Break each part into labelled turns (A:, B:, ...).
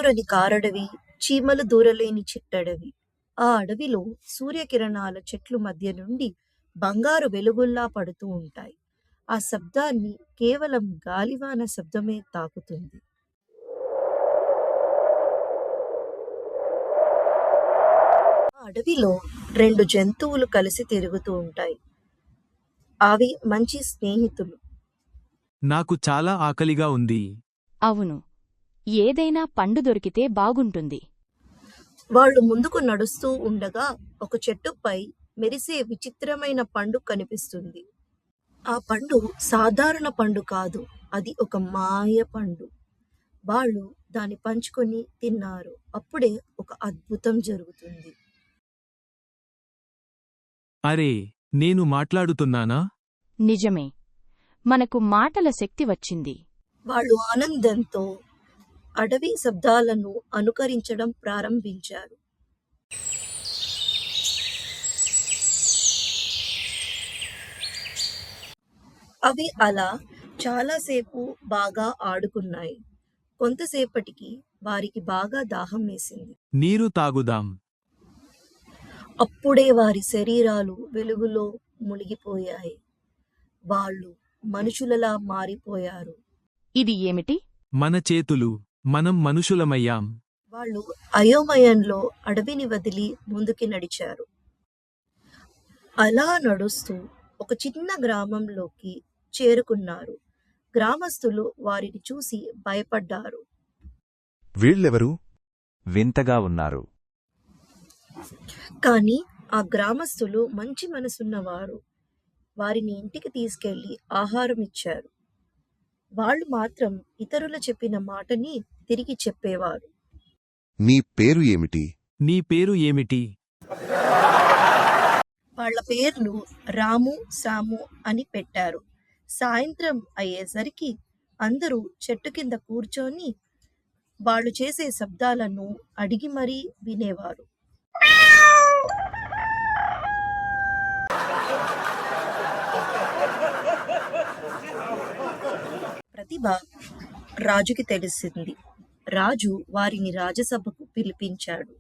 A: చిగురుదూరని కారడవి, చీమలు దూరలేని చిట్టడవి. ఆ అడవిలో సూర్యకిరణాల చెట్లు మధ్య నుండి బంగారు వెలుగుల్లా పడుతూ ఉంటాయి. ఆ శబ్దాన్ని కేవలం గాలివాన శబ్దమే తాకుతుంది. ఆ అడవిలో 2 జంతువులు కలిసి తిరుగుతూ ఉంటాయి. అవి మంచి స్నేహితులు.
B: నాకు చాలా ఆకలిగా ఉంది.
C: అవును, ఏదైనా పండు దొరికితే బాగుంటుంది.
A: వాళ్ళు ముందుకు నడుస్తూ ఉండగా ఒక చెట్టుపై మెరిసే విచిత్రమైన పండు కనిపిస్తుంది. ఆ పండు సాధారణ పండు కాదు, అది ఒక మాయ పండు. వాళ్ళు దాన్ని పంచుకొని తిన్నారు. అప్పుడే ఒక అద్భుతం జరుగుతుంది.
B: అరే, నేను మాట్లాడుతున్నానా?
C: నిజమే, మనకు మాటల శక్తి వచ్చింది.
A: వాళ్ళు ఆనందంతో అడవి శబ్దాలను అనుకరించడం ప్రారంభించారు. అవి అలా చాలాసేపు బాగా ఆడుకున్నాయి. కొంతసేపటికి వారికి బాగా దాహం వేసింది.
B: నీరు తాగుదాం.
A: అప్పుడే వారి శరీరాలు వెలుగులో మునిగిపోయాయి. వాళ్ళు మనుషులలా మారిపోయారు.
C: ఇది ఏమిటి?
B: మన చేతులు, మనం మనుషులమయ్యాం.
A: వాళ్ళు అయోమయంలో అడవిని వదిలి ముందుకి నడిచారు. అలా నడుస్తూ ఒక చిన్న గ్రామంలోకి చేరుకున్నారు. గ్రామస్తులు వారిని చూసి భయపడ్డారు.
D: వీళ్ళెవరు? వింతగా ఉన్నారు.
A: కానీ ఆ గ్రామస్తులు మంచి మనసున్నవారు. వారిని ఇంటికి తీసుకెళ్లి ఆహారం ఇచ్చారు. వాళ్ళు మాత్రం ఇతరులు చెప్పిన మాటని తిరిగి చెప్పేవారు.
D: నీ పేరు ఏమిటి?
B: నీ పేరు ఏమిటి?
A: వాళ్ళ పేర్లు రాము, సాము అని పెట్టారు. సాయంత్రం అయ్యేసరికి అందరూ చెట్టు కింద కూర్చొని వాళ్ళు చేసే శబ్దాలను అడిగి మరీ వినేవారు. ప్రతిభ రాజుకి తెలిసింది. రాజు వారిని రాజసభకు పిలిపించాడు.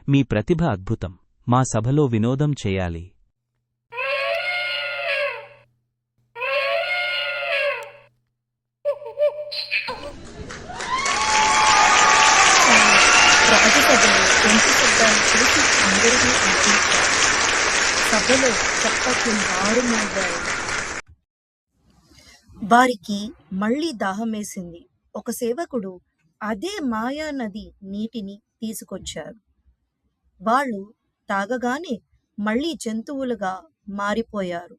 E: మీ ప్రతిభ అద్భుతం. మా సభలో వినోదం చేయాలి.
A: రాజసభలో గొంతు శబ్దాలు చూసి అందరినీ ఆశించారు. సభలో చప్పట్లు మారుమోగాయి. వారికి మళ్లీ దాహమేసింది. ఒక సేవకుడు అదే మాయా నది నీటిని తీసుకొచ్చారు. వాళ్ళు తాగగానే మళ్లీ జంతువులుగా మారిపోయారు.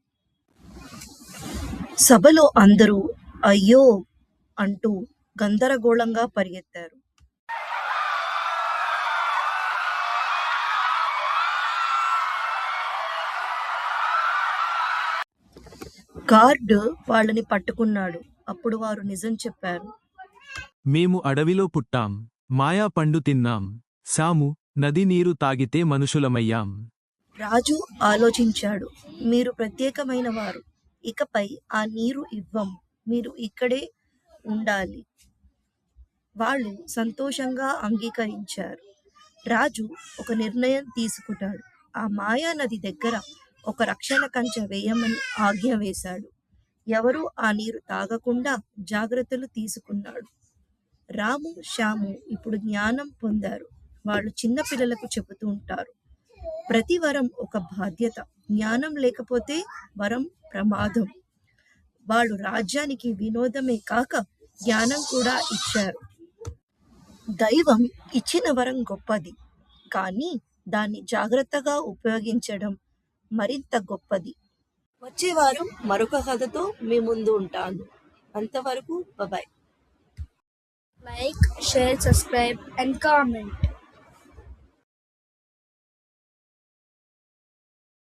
A: సభలో అందరూ అయ్యో అంటూ గందరగోళంగా పరిగెత్తారు. గార్డ్ వాళ్ళని పట్టుకున్నాడు. అప్పుడు వారు నిజం చెప్పారు.
B: మేము అడవిలో పుట్టాం, మాయా పండు తిన్నాం. సాము, నది నీరు తాగితే మనుషులమయ్యాం.
A: రాజు ఆలోచించాడు. మీరు ప్రత్యేకమైన వారు. ఇకపై ఆ నీరు ఇవ్వం. మీరు ఇక్కడే ఉండాలి. వాళ్ళు సంతోషంగా అంగీకరించారు. రాజు ఒక నిర్ణయం తీసుకుంటాడు. ఆ మాయా నది దగ్గర ఒక రక్షణ కంచె వేయమని ఆజ్ఞ వేశాడు. ఎవరూ ఆ నీరు తాగకుండా జాగ్రత్తలు తీసుకున్నాడు. రాము, శ్యాము ఇప్పుడు జ్ఞానం పొందారు. వాళ్ళు చిన్న పిల్లలకు చెబుతూ ఉంటారు, ప్రతి వరం ఒక బాధ్యత. జ్ఞానం లేకపోతే వరం ప్రమాదం. వాళ్ళు రాజ్యానికి వినోదమే కాక జ్ఞానం కూడా ఇచ్చారు. దైవం ఇచ్చిన వరం గొప్పది, కానీ దాన్ని జాగ్రత్తగా ఉపయోగించడం మరింత గొప్పది. వచ్చే వారం మరొక కథతో మీ ముందు ఉంటాను. అంతవరకు bye.
F: Like, share, subscribe and comment.